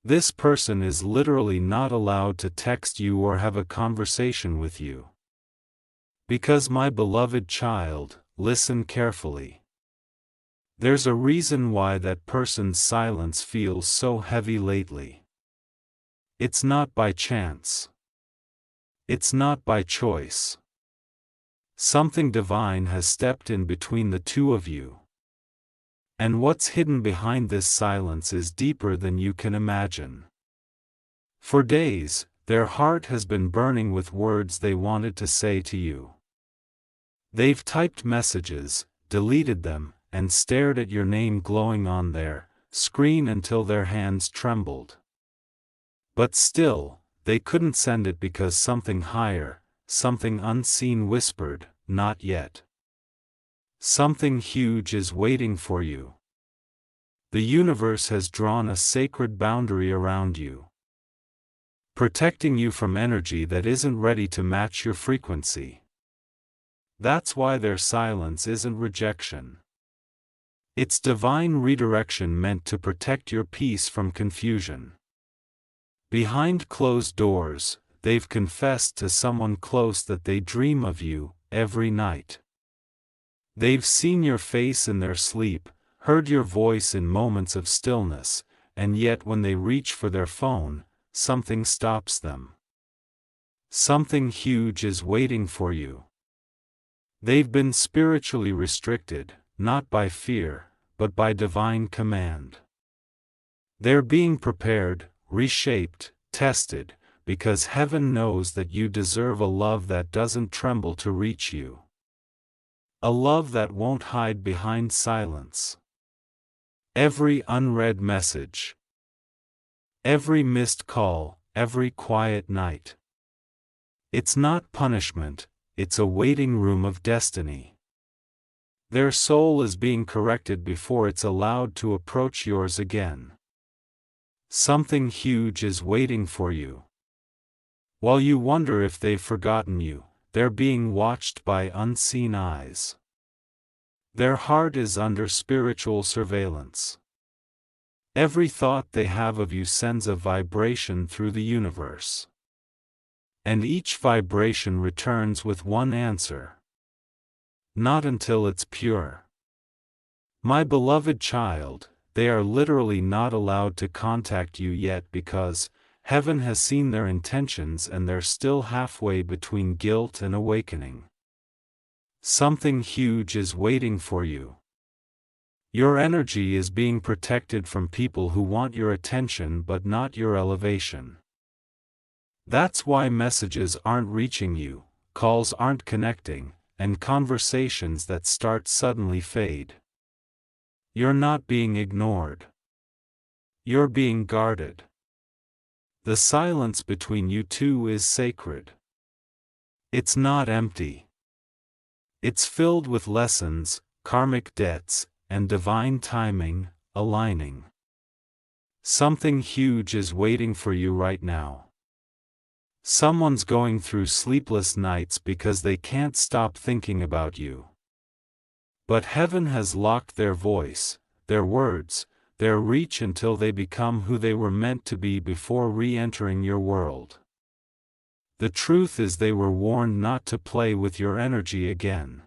This person is literally not allowed to text you or have a conversation with you. Because, my beloved child, listen carefully. There's a reason why that person's silence feels so heavy lately. It's not by chance. It's not by choice. Something divine has stepped in between the two of you. And what's hidden behind this silence is deeper than you can imagine. For days, their heart has been burning with words they wanted to say to you. They've typed messages, deleted them, and stared at your name glowing on their screen until their hands trembled. But still, they couldn't send it because something higher, something unseen whispered, "Not yet." Something huge is waiting for you. The universe has drawn a sacred boundary around you, protecting you from energy that isn't ready to match your frequency. That's why their silence isn't rejection. It's divine redirection meant to protect your peace from confusion. Behind closed doors, they've confessed to someone close that they dream of you every night. They've seen your face in their sleep, heard your voice in moments of stillness, and yet when they reach for their phone, something stops them. Something huge is waiting for you. They've been spiritually restricted, not by fear, but by divine command. They're being prepared, reshaped, tested, because heaven knows that you deserve a love that doesn't tremble to reach you. A love that won't hide behind silence. Every unread message. Every missed call, every quiet night. It's not punishment, it's a waiting room of destiny. Their soul is being corrected before it's allowed to approach yours again. Something huge is waiting for you. While you wonder if they've forgotten you, they're being watched by unseen eyes. Their heart is under spiritual surveillance. Every thought they have of you sends a vibration through the universe. And each vibration returns with one answer. Not until it's pure. My beloved child, they are literally not allowed to contact you yet because heaven has seen their intentions and they're still halfway between guilt and awakening. Something huge is waiting for you. Your energy is being protected from people who want your attention but not your elevation. That's why messages aren't reaching you, calls aren't connecting, and conversations that start suddenly fade. You're not being ignored. You're being guarded. The silence between you two is sacred. It's not empty. It's filled with lessons, karmic debts, and divine timing, aligning. Something huge is waiting for you right now. Someone's going through sleepless nights because they can't stop thinking about you. But heaven has locked their voice, their words, their reach until they become who they were meant to be before re-entering your world. The truth is they were warned not to play with your energy again.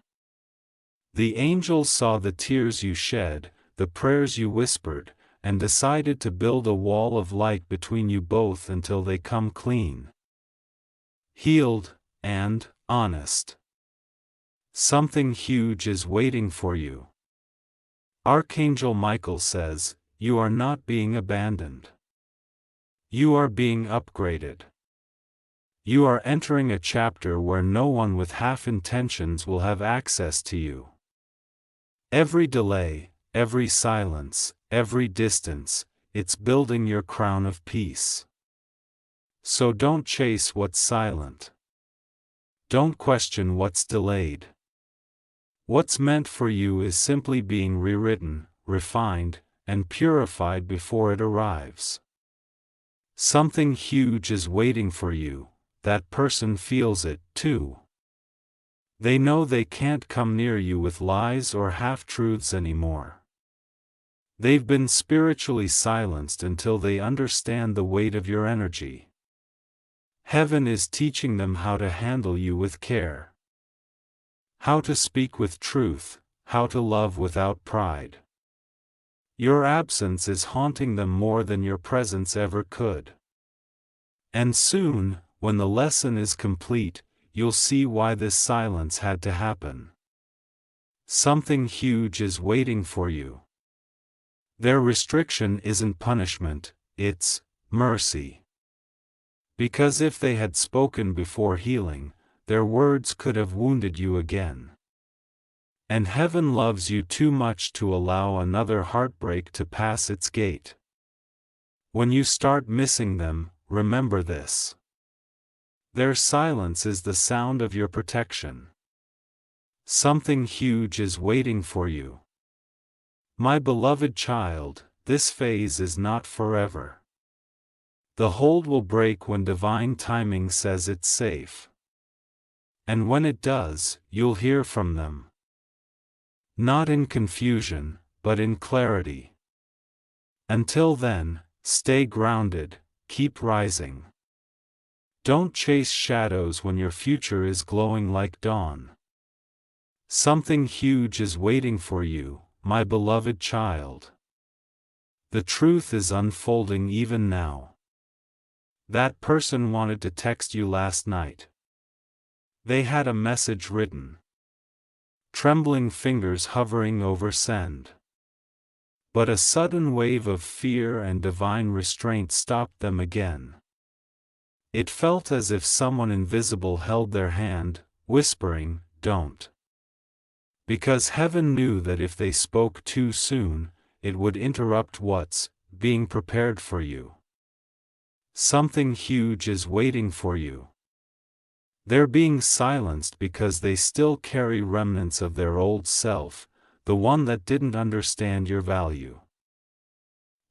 The angels saw the tears you shed, the prayers you whispered, and decided to build a wall of light between you both until they come clean, healed, and honest. Something huge is waiting for you. Archangel Michael says, you are not being abandoned. You are being upgraded. You are entering a chapter where no one with half intentions will have access to you. Every delay, every silence, every distance, it's building your crown of peace. So don't chase what's silent. Don't question what's delayed. What's meant for you is simply being rewritten, refined, and purified before it arrives. Something huge is waiting for you. That person feels it, too. They know they can't come near you with lies or half-truths anymore. They've been spiritually silenced until they understand the weight of your energy. Heaven is teaching them how to handle you with care, how to speak with truth, how to love without pride. Your absence is haunting them more than your presence ever could. And soon, when the lesson is complete, you'll see why this silence had to happen. Something huge is waiting for you. Their restriction isn't punishment, it's mercy. Because if they had spoken before healing, their words could have wounded you again. And heaven loves you too much to allow another heartbreak to pass its gate. When you start missing them, remember this. Their silence is the sound of your protection. Something huge is waiting for you. My beloved child, this phase is not forever. The hold will break when divine timing says it's safe. And when it does, you'll hear from them. Not in confusion, but in clarity. Until then, stay grounded, keep rising. Don't chase shadows when your future is glowing like dawn. Something huge is waiting for you, my beloved child. The truth is unfolding even now. That person wanted to text you last night. They had a message written. Trembling fingers hovering over send. But a sudden wave of fear and divine restraint stopped them again. It felt as if someone invisible held their hand, whispering, "Don't." Because heaven knew that if they spoke too soon, it would interrupt what's being prepared for you. Something huge is waiting for you. They're being silenced because they still carry remnants of their old self, the one that didn't understand your value.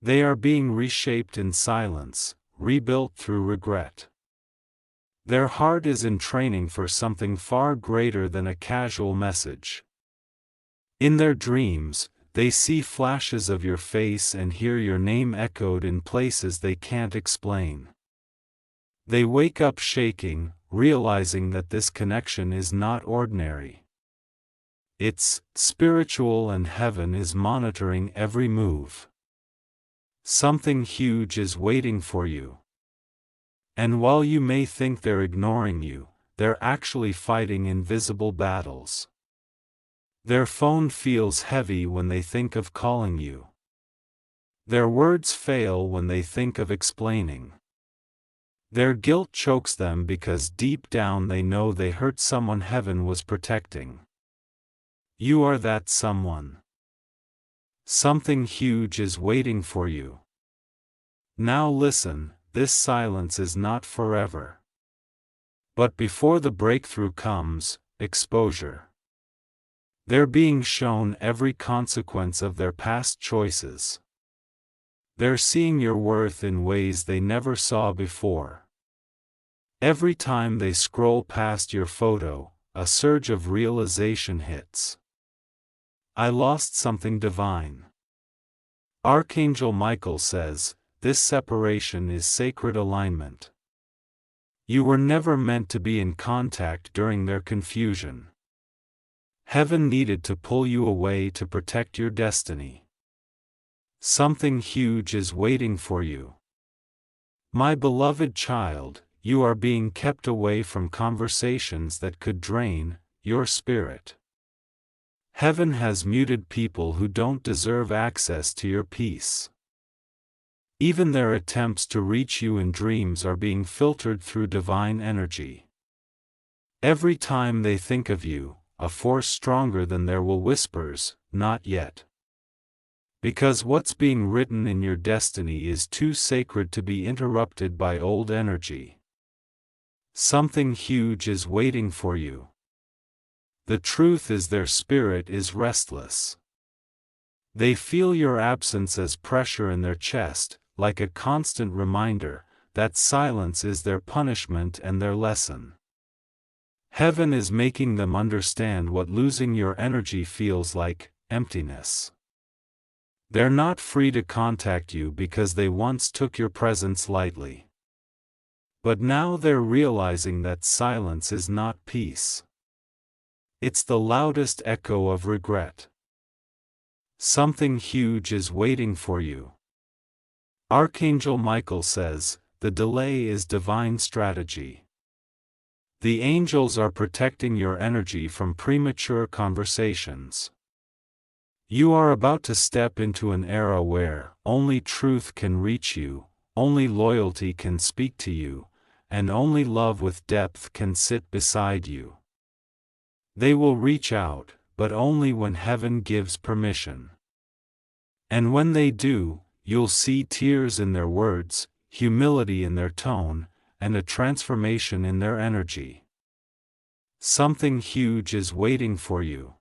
They are being reshaped in silence, rebuilt through regret. Their heart is in training for something far greater than a casual message. In their dreams, they see flashes of your face and hear your name echoed in places they can't explain. They wake up shaking, realizing that this connection is not ordinary. It's spiritual, and heaven is monitoring every move. Something huge is waiting for you. And while you may think they're ignoring you, they're actually fighting invisible battles. Their phone feels heavy when they think of calling you. Their words fail when they think of explaining. Their guilt chokes them because deep down they know they hurt someone heaven was protecting. You are that someone. Something huge is waiting for you. Now listen, this silence is not forever. But before the breakthrough comes, exposure. They're being shown every consequence of their past choices. They're seeing your worth in ways they never saw before. Every time they scroll past your photo, a surge of realization hits. I lost something divine. Archangel Michael says, this separation is sacred alignment. You were never meant to be in contact during their confusion. Heaven needed to pull you away to protect your destiny. Something huge is waiting for you. My beloved child, you are being kept away from conversations that could drain your spirit. Heaven has muted people who don't deserve access to your peace. Even their attempts to reach you in dreams are being filtered through divine energy. Every time they think of you, a force stronger than their will whispers, "Not yet." Because what's being written in your destiny is too sacred to be interrupted by old energy. Something huge is waiting for you. The truth is their spirit is restless. They feel your absence as pressure in their chest, like a constant reminder that silence is their punishment and their lesson. Heaven is making them understand what losing your energy feels like: emptiness. They're not free to contact you because they once took your presence lightly. But now they're realizing that silence is not peace. It's the loudest echo of regret. Something huge is waiting for you. Archangel Michael says, the delay is divine strategy. The angels are protecting your energy from premature conversations. You are about to step into an era where only truth can reach you, only loyalty can speak to you, and only love with depth can sit beside you. They will reach out, but only when heaven gives permission. And when they do, you'll see tears in their words, humility in their tone, and a transformation in their energy. Something huge is waiting for you.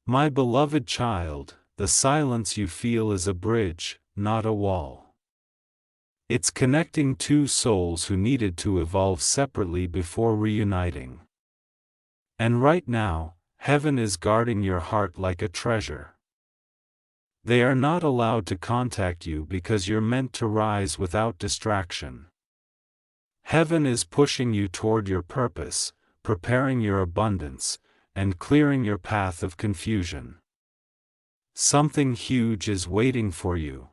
My beloved child, the silence you feel is a bridge, not a wall. It's connecting two souls who needed to evolve separately before reuniting. And right now, heaven is guarding your heart like a treasure. They are not allowed to contact you because you're meant to rise without distraction. Heaven is pushing you toward your purpose, preparing your abundance, and clearing your path of confusion. Something huge is waiting for you.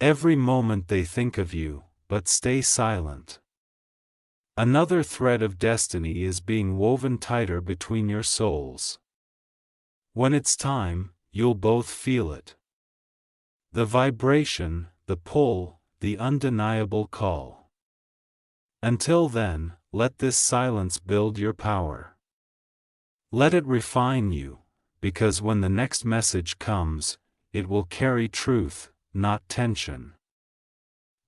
Every moment they think of you, but stay silent. Another thread of destiny is being woven tighter between your souls. When it's time, you'll both feel it. The vibration, the pull, the undeniable call. Until then, let this silence build your power. Let it refine you, because when the next message comes, it will carry truth, not tension.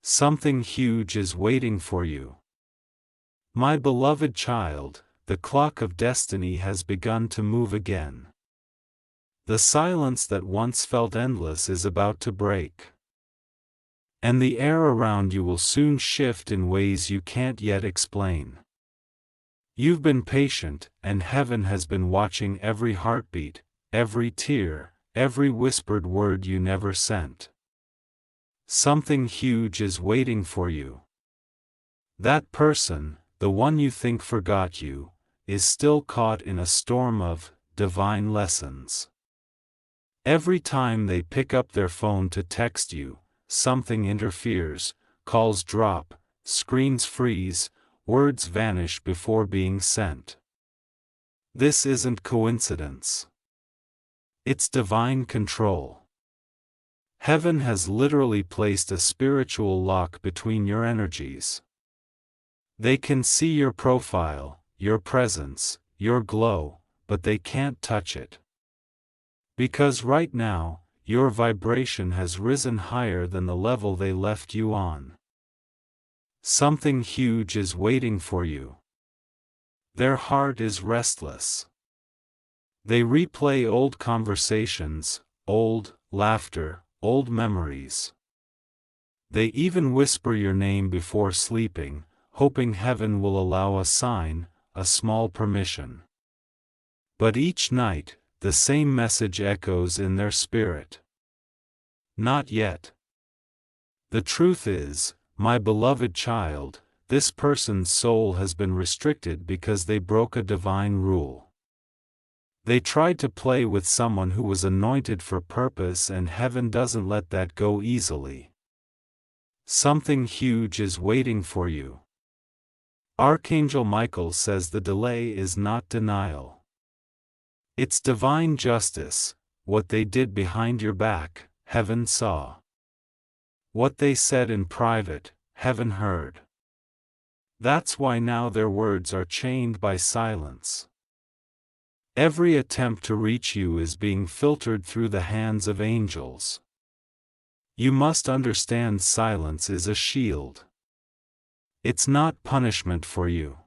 Something huge is waiting for you. My beloved child, the clock of destiny has begun to move again. The silence that once felt endless is about to break. And the air around you will soon shift in ways you can't yet explain. You've been patient, and heaven has been watching every heartbeat, every tear, every whispered word you never sent. Something huge is waiting for you. That person, the one you think forgot you, is still caught in a storm of divine lessons. Every time they pick up their phone to text you, something interferes, calls drop, screens freeze, words vanish before being sent. This isn't coincidence. It's divine control. Heaven has literally placed a spiritual lock between your energies. They can see your profile, your presence, your glow, but they can't touch it. Because right now, your vibration has risen higher than the level they left you on. Something huge is waiting for you. Their heart is restless. They replay old conversations, old laughter, old memories. They even whisper your name before sleeping, hoping heaven will allow a sign, a small permission. But each night, the same message echoes in their spirit. Not yet. The truth is, my beloved child, this person's soul has been restricted because they broke a divine rule. They tried to play with someone who was anointed for purpose, and heaven doesn't let that go easily. Something huge is waiting for you. Archangel Michael says the delay is not denial. It's divine justice. What they did behind your back, heaven saw. What they said in private, heaven heard. That's why now their words are chained by silence. Every attempt to reach you is being filtered through the hands of angels. You must understand silence is a shield. It's not punishment for you.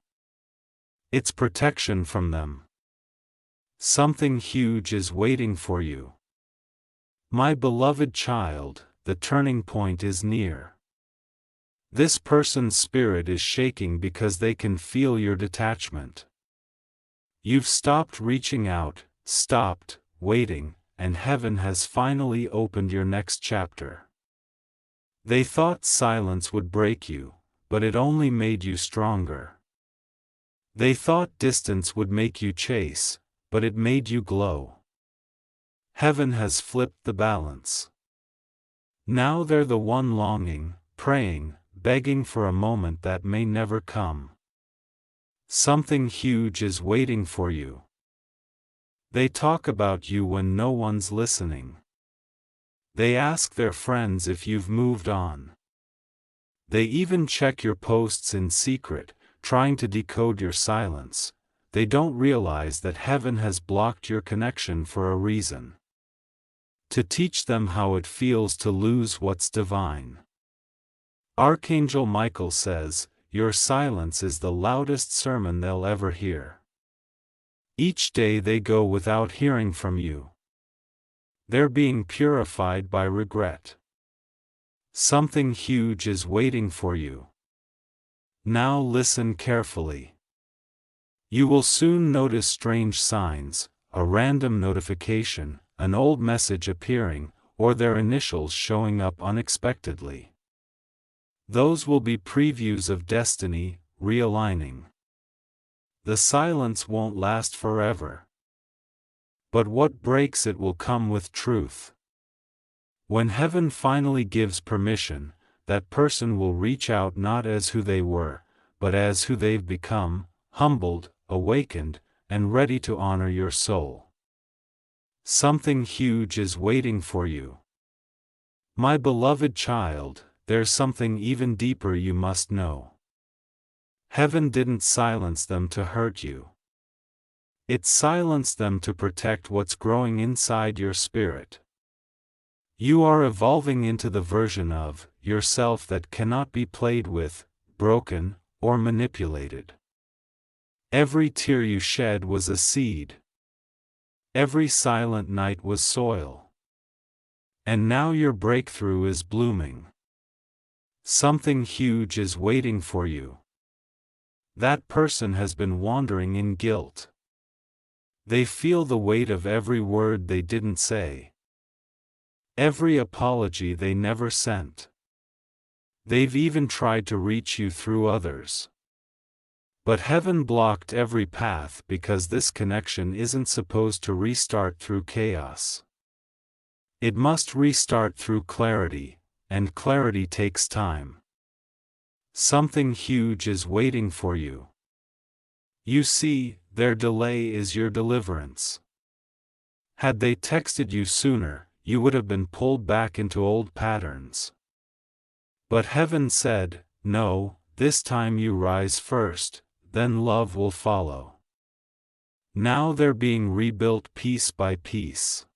It's protection from them. Something huge is waiting for you. My beloved child, the turning point is near. This person's spirit is shaking because they can feel your detachment. You've stopped reaching out, stopped waiting, and heaven has finally opened your next chapter. They thought silence would break you, but it only made you stronger. They thought distance would make you chase, but it made you glow. Heaven has flipped the balance. Now they're the one longing, praying, begging for a moment that may never come. Something huge is waiting for you. They talk about you when no one's listening. They ask their friends if you've moved on. They even check your posts in secret, trying to decode your silence. They don't realize that heaven has blocked your connection for a reason. To teach them how it feels to lose what's divine. Archangel Michael says, "Your silence is the loudest sermon they'll ever hear." Each day they go without hearing from you. They're being purified by regret. Something huge is waiting for you. Now listen carefully. You will soon notice strange signs, a random notification, an old message appearing, or their initials showing up unexpectedly. Those will be previews of destiny, realigning. The silence won't last forever. But what breaks it will come with truth. When heaven finally gives permission, that person will reach out not as who they were, but as who they've become, humbled, awakened, and ready to honor your soul. Something huge is waiting for you. My beloved child, there's something even deeper you must know. Heaven didn't silence them to hurt you. It silenced them to protect what's growing inside your spirit. You are evolving into the version of yourself that cannot be played with, broken, or manipulated. Every tear you shed was a seed. Every silent night was soil. And now your breakthrough is blooming. Something huge is waiting for you. That person has been wandering in guilt. They feel the weight of every word they didn't say. Every apology they never sent. They've even tried to reach you through others. But heaven blocked every path because this connection isn't supposed to restart through chaos. It must restart through clarity, and clarity takes time. Something huge is waiting for you. You see, their delay is your deliverance. Had they texted you sooner, you would have been pulled back into old patterns. But heaven said, "No, this time you rise first, then love will follow." Now they're being rebuilt piece by piece.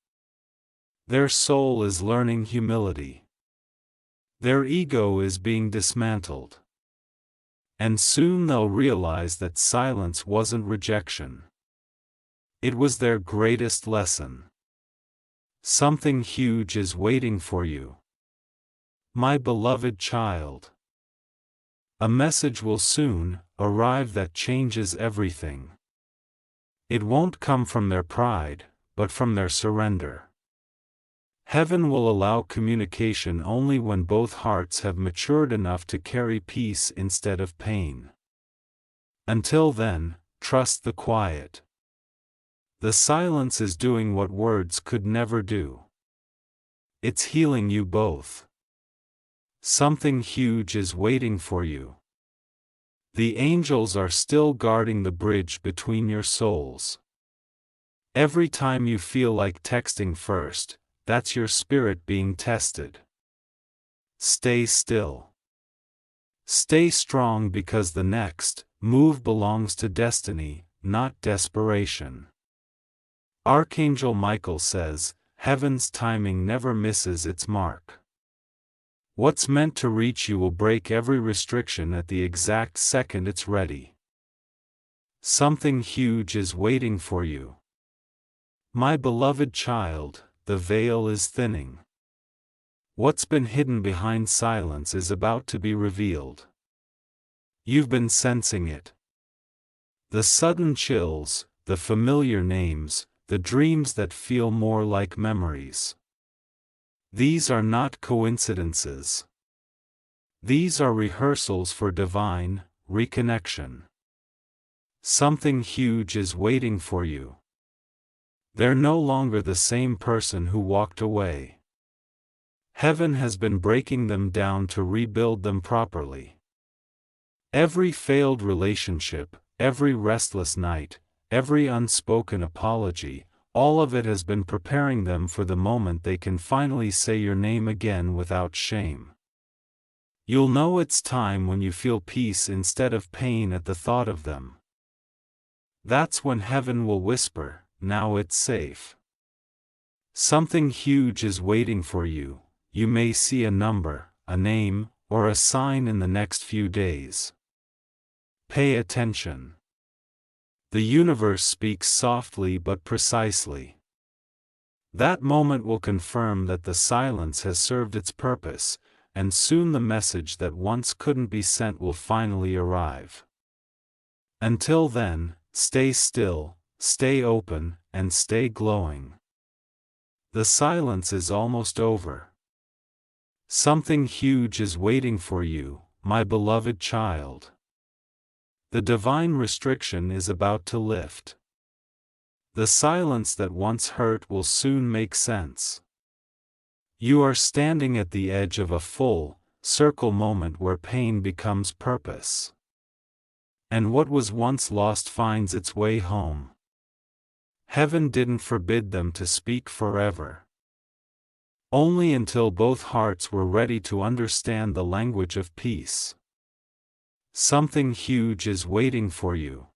Their soul is learning humility. Their ego is being dismantled. And soon they'll realize that silence wasn't rejection. It was their greatest lesson. Something huge is waiting for you. My beloved child. A message will soon arrive that changes everything. It won't come from their pride, but from their surrender. Heaven will allow communication only when both hearts have matured enough to carry peace instead of pain. Until then, trust the quiet. The silence is doing what words could never do. It's healing you both. Something huge is waiting for you. The angels are still guarding the bridge between your souls. Every time you feel like texting first, that's your spirit being tested. Stay still. Stay strong because the next move belongs to destiny, not desperation. Archangel Michael says, heaven's timing never misses its mark. What's meant to reach you will break every restriction at the exact second it's ready. Something huge is waiting for you. My beloved child, the veil is thinning. What's been hidden behind silence is about to be revealed. You've been sensing it. The sudden chills, the familiar names, the dreams that feel more like memories. These are not coincidences. These are rehearsals for divine reconnection. Something huge is waiting for you. They're no longer the same person who walked away. Heaven has been breaking them down to rebuild them properly. Every failed relationship, every restless night, every unspoken apology, all of it has been preparing them for the moment they can finally say your name again without shame. You'll know it's time when you feel peace instead of pain at the thought of them. That's when heaven will whisper, "Now it's safe." Something huge is waiting for you. You may see a number, a name, or a sign in the next few days. Pay attention. The universe speaks softly but precisely. That moment will confirm that the silence has served its purpose, and soon the message that once couldn't be sent will finally arrive. Until then, stay still, stay open, and stay glowing. The silence is almost over. Something huge is waiting for you, my beloved child. The divine restriction is about to lift. The silence that once hurt will soon make sense. You are standing at the edge of a full circle moment where pain becomes purpose. And what was once lost finds its way home. Heaven didn't forbid them to speak forever. Only until both hearts were ready to understand the language of peace. Something huge is waiting for you.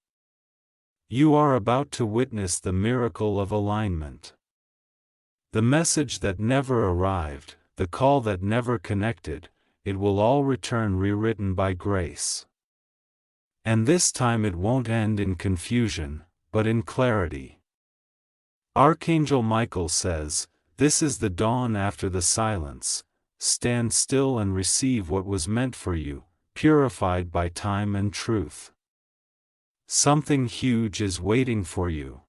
You are about to witness the miracle of alignment. The message that never arrived, the call that never connected, it will all return rewritten by grace. And this time it won't end in confusion, but in clarity. Archangel Michael says, "This is the dawn after the silence. Stand still and receive what was meant for you, purified by time and truth." Something huge is waiting for you.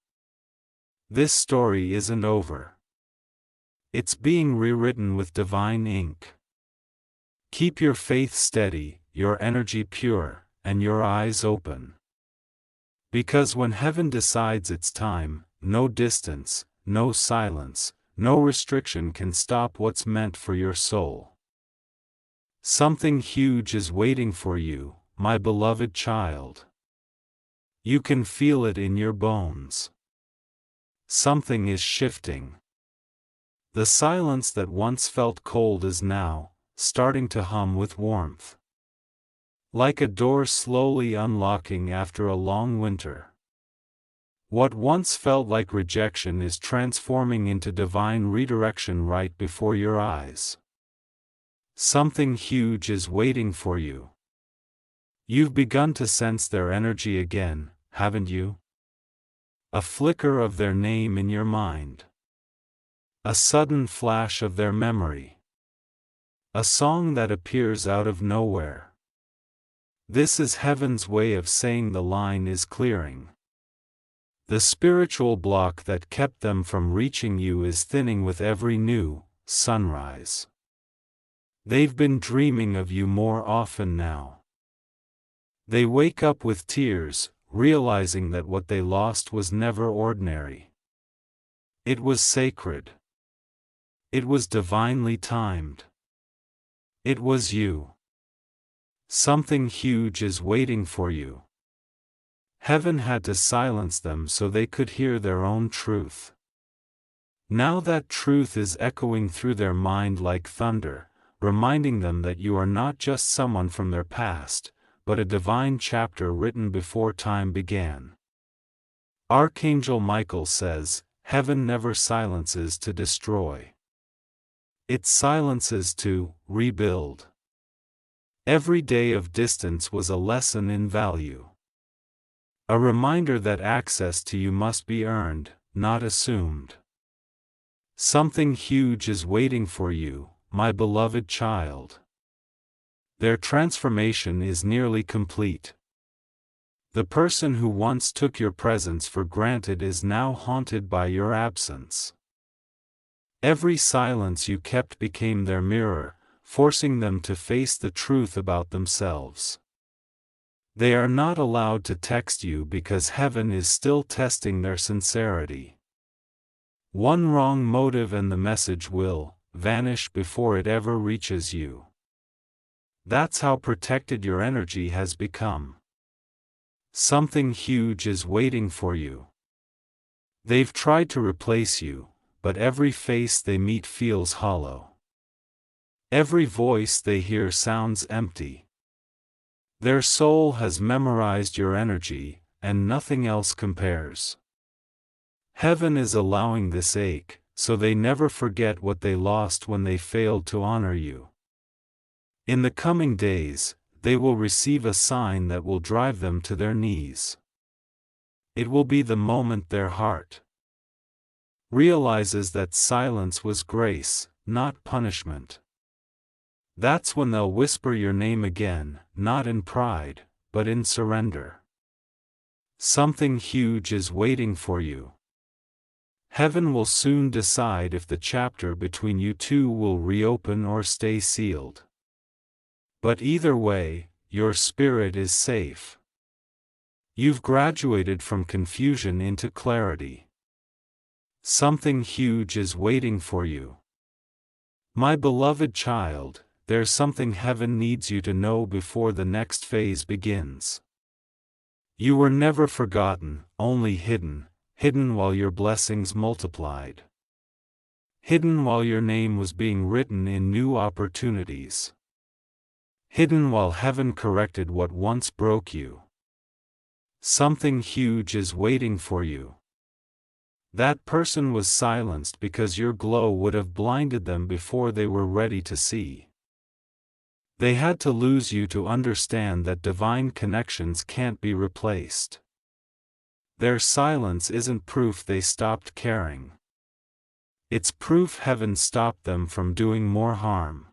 This story isn't over. It's being rewritten with divine ink. Keep your faith steady, your energy pure, and your eyes open. Because when heaven decides it's time, no distance, no silence, no restriction can stop what's meant for your soul. Something huge is waiting for you, my beloved child. You can feel it in your bones. Something is shifting. The silence that once felt cold is now starting to hum with warmth. Like a door slowly unlocking after a long winter. What once felt like rejection is transforming into divine redirection right before your eyes. Something huge is waiting for you. You've begun to sense their energy again, haven't you? A flicker of their name in your mind. A sudden flash of their memory. A song that appears out of nowhere. This is heaven's way of saying the line is clearing. The spiritual block that kept them from reaching you is thinning with every new sunrise. They've been dreaming of you more often now. They wake up with tears, realizing that what they lost was never ordinary. It was sacred. It was divinely timed. It was you. Something huge is waiting for you. Heaven had to silence them so they could hear their own truth. Now that truth is echoing through their mind like thunder, reminding them that you are not just someone from their past, but a divine chapter written before time began. Archangel Michael says, "Heaven never silences to destroy. It silences to rebuild." Every day of distance was a lesson in value. A reminder that access to you must be earned, not assumed. Something huge is waiting for you, my beloved child. Their transformation is nearly complete. The person who once took your presence for granted is now haunted by your absence. Every silence you kept became their mirror, forcing them to face the truth about themselves. They are not allowed to text you because heaven is still testing their sincerity. One wrong motive and the message will vanish before it ever reaches you. That's how protected your energy has become. Something huge is waiting for you. They've tried to replace you, but every face they meet feels hollow. Every voice they hear sounds empty. Their soul has memorized your energy, and nothing else compares. Heaven is allowing this ache, so they never forget what they lost when they failed to honor you. In the coming days, they will receive a sign that will drive them to their knees. It will be the moment their heart realizes that silence was grace, not punishment. That's when they'll whisper your name again, not in pride, but in surrender. Something huge is waiting for you. Heaven will soon decide if the chapter between you two will reopen or stay sealed. But either way, your spirit is safe. You've graduated from confusion into clarity. Something huge is waiting for you. My beloved child, there's something heaven needs you to know before the next phase begins. You were never forgotten, only hidden while your blessings multiplied. Hidden while your name was being written in new opportunities. Hidden while heaven corrected what once broke you. Something huge is waiting for you. That person was silenced because your glow would have blinded them before they were ready to see. They had to lose you to understand that divine connections can't be replaced. Their silence isn't proof they stopped caring. It's proof heaven stopped them from doing more harm.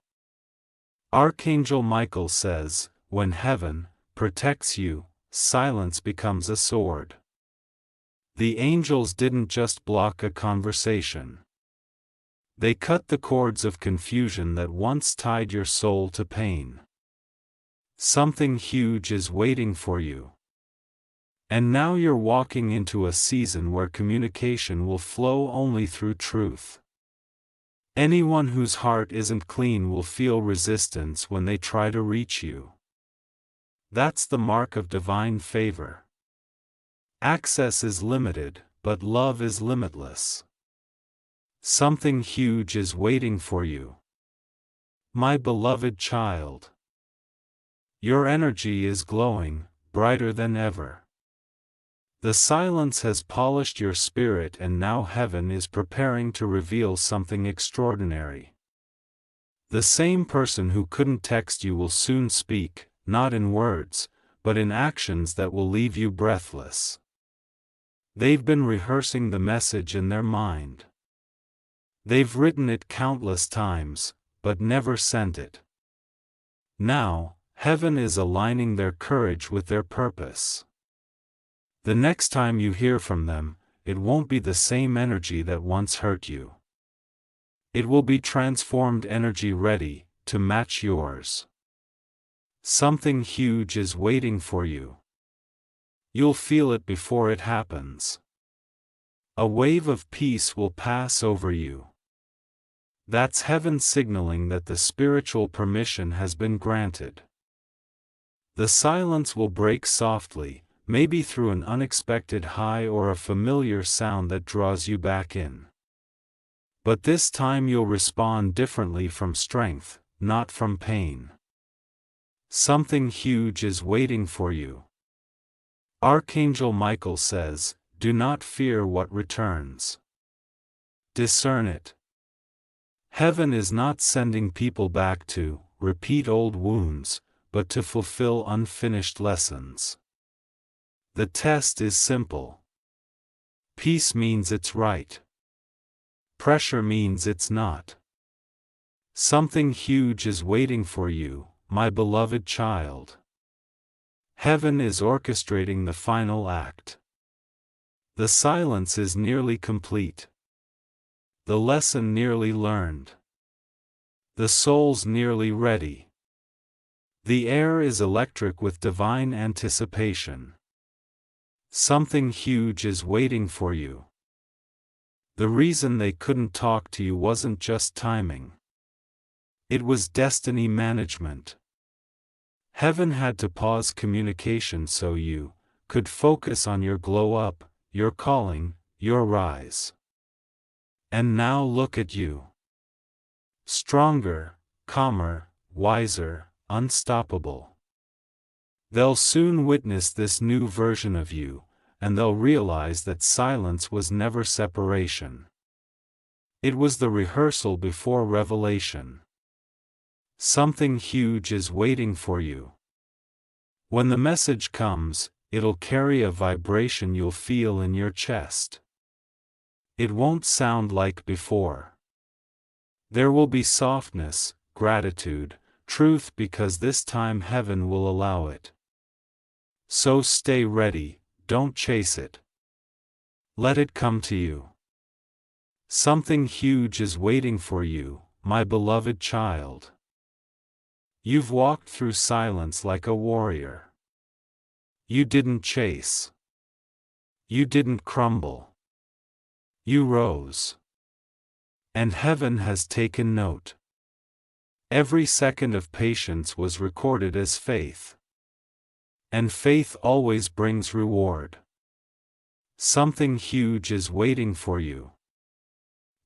Archangel Michael says, when heaven protects you, silence becomes a sword. The angels didn't just block a conversation. They cut the cords of confusion that once tied your soul to pain. Something huge is waiting for you. And now you're walking into a season where communication will flow only through truth. Anyone whose heart isn't clean will feel resistance when they try to reach you. That's the mark of divine favor. Access is limited, but love is limitless. Something huge is waiting for you. My beloved child. Your energy is glowing, brighter than ever. The silence has polished your spirit and now heaven is preparing to reveal something extraordinary. The same person who couldn't text you will soon speak, not in words, but in actions that will leave you breathless. They've been rehearsing the message in their mind. They've written it countless times, but never sent it. Now, heaven is aligning their courage with their purpose. The next time you hear from them, it won't be the same energy that once hurt you. It will be transformed energy ready to match yours. Something huge is waiting for you. You'll feel it before it happens. A wave of peace will pass over you. That's heaven signaling that the spiritual permission has been granted. The silence will break softly, maybe through an unexpected high or a familiar sound that draws you back in. But this time you'll respond differently from strength, not from pain. Something huge is waiting for you. Archangel Michael says, do not fear what returns. Discern it. Heaven is not sending people back to repeat old wounds, but to fulfill unfinished lessons. The test is simple. Peace means it's right. Pressure means it's not. Something huge is waiting for you, my beloved child. Heaven is orchestrating the final act. The silence is nearly complete. The lesson nearly learned. The soul's nearly ready. The air is electric with divine anticipation. Something huge is waiting for you. The reason they couldn't talk to you wasn't just timing. It was destiny management. Heaven had to pause communication so you could focus on your glow up, your calling, your rise. And now look at you. Stronger, calmer, wiser, unstoppable. They'll soon witness this new version of you, and they'll realize that silence was never separation. It was the rehearsal before revelation. Something huge is waiting for you. When the message comes, it'll carry a vibration you'll feel in your chest. It won't sound like before. There will be softness, gratitude, truth, because this time heaven will allow it. So stay ready, don't chase it. Let it come to you. Something huge is waiting for you, my beloved child. You've walked through silence like a warrior. You didn't chase. You didn't crumble. You rose. And heaven has taken note. Every second of patience was recorded as faith. And faith always brings reward. Something huge is waiting for you.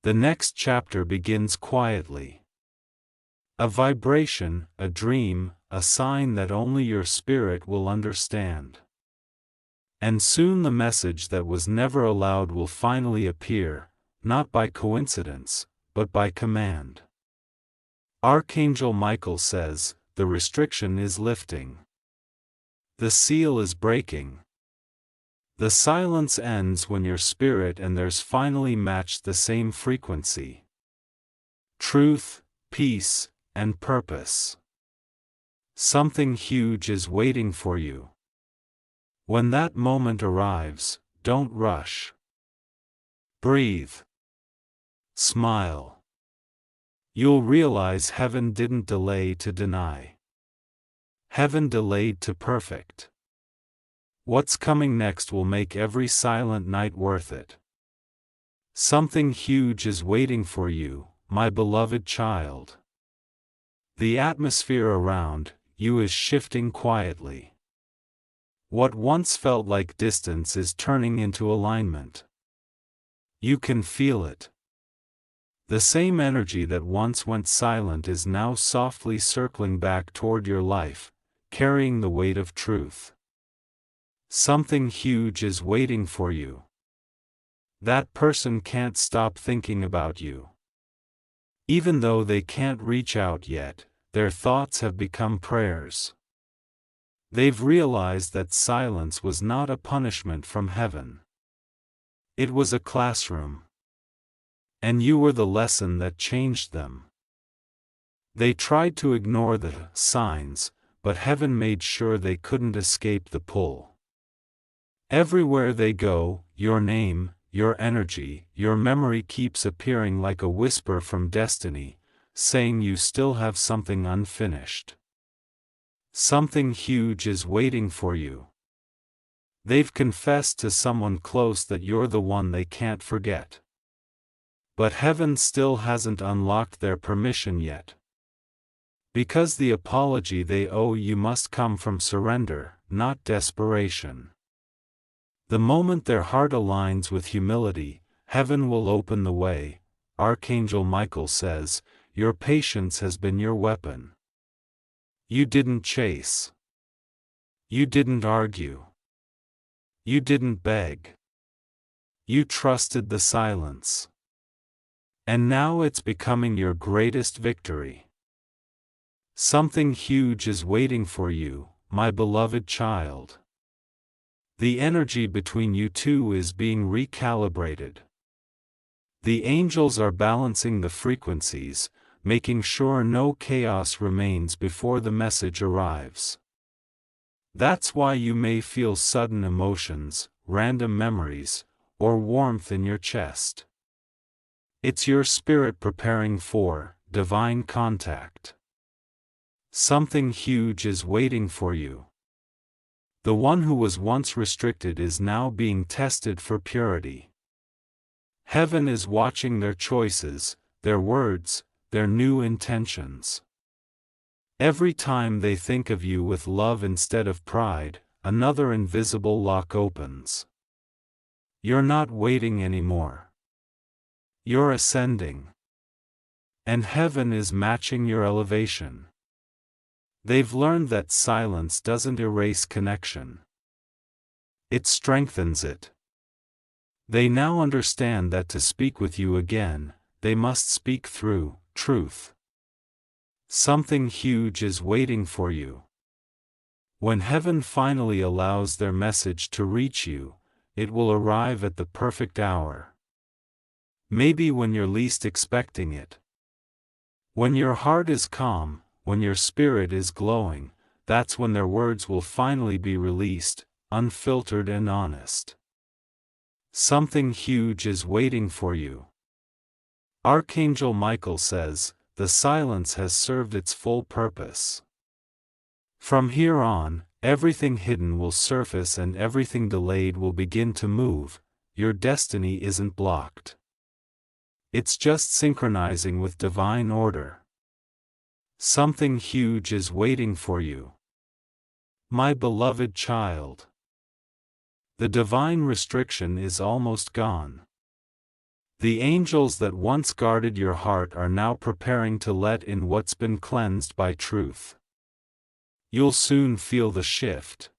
The next chapter begins quietly. A vibration, a dream, a sign that only your spirit will understand. And soon the message that was never allowed will finally appear, not by coincidence, but by command. Archangel Michael says, the restriction is lifting. The seal is breaking. The silence ends when your spirit and theirs finally match the same frequency. Truth, peace, and purpose. Something huge is waiting for you. When that moment arrives, don't rush. Breathe. Smile. You'll realize heaven didn't delay to deny. Heaven delayed to perfect. What's coming next will make every silent night worth it. Something huge is waiting for you, my beloved child. The atmosphere around you is shifting quietly. What once felt like distance is turning into alignment. You can feel it. The same energy that once went silent is now softly circling back toward your life, carrying the weight of truth. Something huge is waiting for you. That person can't stop thinking about you. Even though they can't reach out yet, their thoughts have become prayers. They've realized that silence was not a punishment from heaven. It was a classroom. And you were the lesson that changed them. They tried to ignore the signs, but heaven made sure they couldn't escape the pull. Everywhere they go, your name, your energy, your memory keeps appearing like a whisper from destiny, saying you still have something unfinished. Something huge is waiting for you. They've confessed to someone close that you're the one they can't forget. But heaven still hasn't unlocked their permission yet. Because the apology they owe you must come from surrender, not desperation. The moment their heart aligns with humility, heaven will open the way. Archangel Michael says, your patience has been your weapon. You didn't chase. You didn't argue. You didn't beg. You trusted the silence. And now it's becoming your greatest victory. Something huge is waiting for you, my beloved child. The energy between you two is being recalibrated. The angels are balancing the frequencies, making sure no chaos remains before the message arrives. That's why you may feel sudden emotions, random memories, or warmth in your chest. It's your spirit preparing for divine contact. Something huge is waiting for you. The one who was once restricted is now being tested for purity. Heaven is watching their choices, their words, their new intentions. Every time they think of you with love instead of pride, another invisible lock opens. You're not waiting anymore. You're ascending. And heaven is matching your elevation. They've learned that silence doesn't erase connection. It strengthens it. They now understand that to speak with you again, they must speak through truth. Something huge is waiting for you. When heaven finally allows their message to reach you, it will arrive at the perfect hour. Maybe when you're least expecting it. When your heart is calm, when your spirit is glowing, that's when their words will finally be released, unfiltered and honest. Something huge is waiting for you. Archangel Michael says, the silence has served its full purpose. From here on, everything hidden will surface and everything delayed will begin to move. Your destiny isn't blocked. It's just synchronizing with divine order. Something huge is waiting for you. My beloved child. The divine restriction is almost gone. The angels that once guarded your heart are now preparing to let in what's been cleansed by truth. You'll soon feel the shift.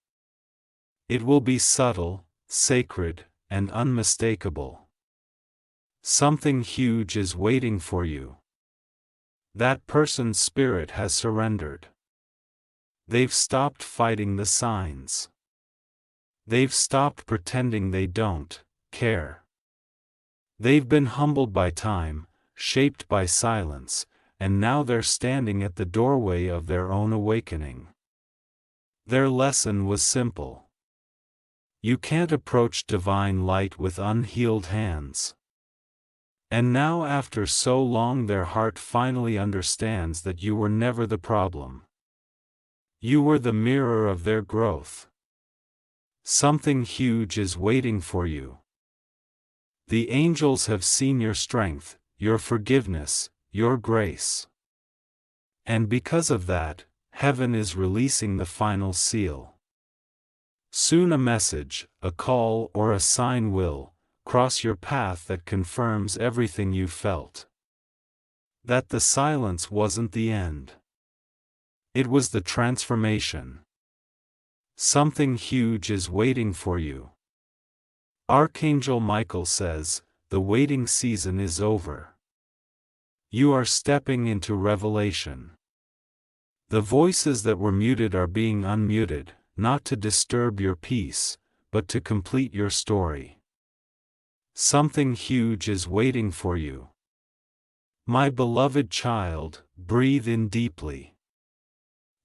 It will be subtle, sacred, and unmistakable. Something huge is waiting for you. That person's spirit has surrendered. They've stopped fighting the signs. They've stopped pretending they don't care. They've been humbled by time, shaped by silence, and now they're standing at the doorway of their own awakening. Their lesson was simple. You can't approach divine light with unhealed hands. And now after so long their heart finally understands that you were never the problem. You were the mirror of their growth. Something huge is waiting for you. The angels have seen your strength, your forgiveness, your grace. And because of that, heaven is releasing the final seal. Soon a message, a call or a sign will cross your path that confirms everything you felt. That the silence wasn't the end. It was the transformation. Something huge is waiting for you. Archangel Michael says, the waiting season is over. You are stepping into revelation. The voices that were muted are being unmuted, not to disturb your peace, but to complete your story. Something huge is waiting for you. My beloved child, breathe in deeply.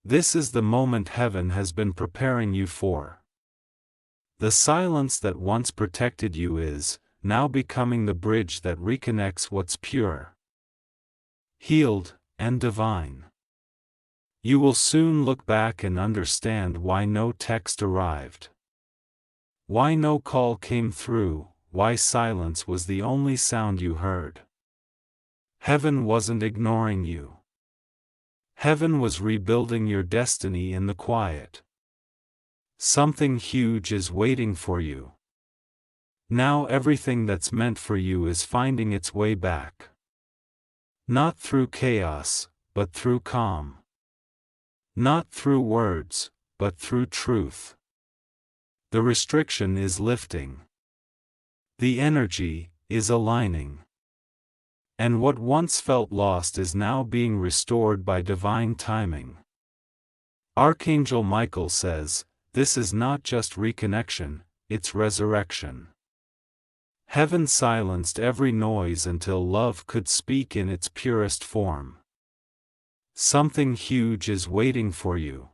This is the moment heaven has been preparing you for. The silence that once protected you is now becoming the bridge that reconnects what's pure, healed, and divine. You will soon look back and understand why no text arrived. Why no call came through, why silence was the only sound you heard. Heaven wasn't ignoring you. Heaven was rebuilding your destiny in the quiet. Something huge is waiting for you. Now everything that's meant for you is finding its way back. Not through chaos, but through calm. Not through words, but through truth. The restriction is lifting. The energy is aligning. And what once felt lost is now being restored by divine timing. Archangel Michael says, this is not just reconnection, it's resurrection. Heaven silenced every noise until love could speak in its purest form. Something huge is waiting for you.